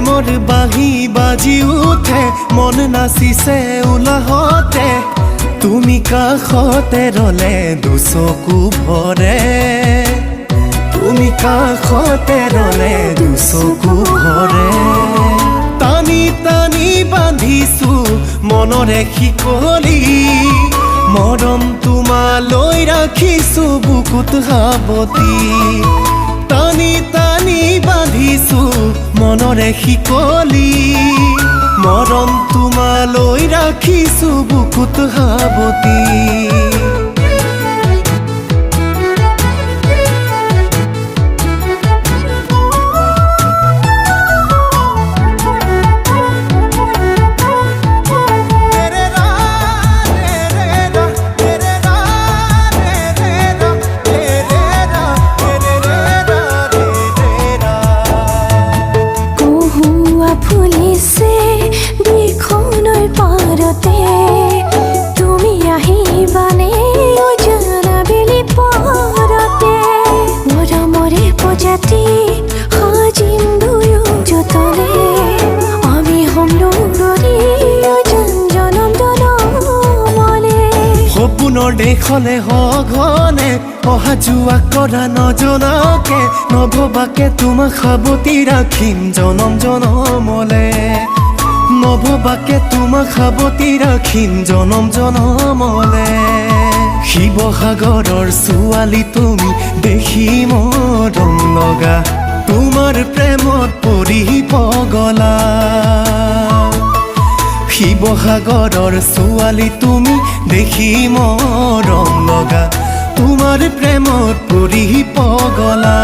প্ৰেমৰ বাঁহী বাজি উঠে মন নাচিছে উলাহতে তুমি কাষতে ৰলে দুচকু ভৰে তুমি কাষতে ৰলে দুচকু ভৰে টানি টানি বান্ধিছো মনৰে শিকলি মৰম তোমালৈ ৰাখিছো বুকুত সাৱটি টানি টানি বান্ধিছো মনৰে শিকলি মৰম তোমালৈ ৰাখিছো বুকুত সাৱটি ফুলিছে দিখনৰ পাৰতে তুমি আহিবানে জানাবেলি পৰতে মৰমৰে প্ৰজাতি সাজিম দুয়ো যতনে আমি হ'ম লগৰী জনম জনমলে সপোনৰ দেশলে সঘনে অহা যোৱা কৰা নজনাকে নভবাকে তোমাক সাৱটি ৰাখিম জনম জনমলে নভবাকে তোমাক সাৱটি ৰাখিম জনম জনমলে শিৱসাগৰৰ ছোৱালী তুমি দেখি মৰম লগা তোমাৰ প্ৰেমত পৰি পগলা শিৱসাগৰৰ ছোৱালী তুমি দেখি মৰম লগা তোমাৰ প্ৰেমত পৰি পগলা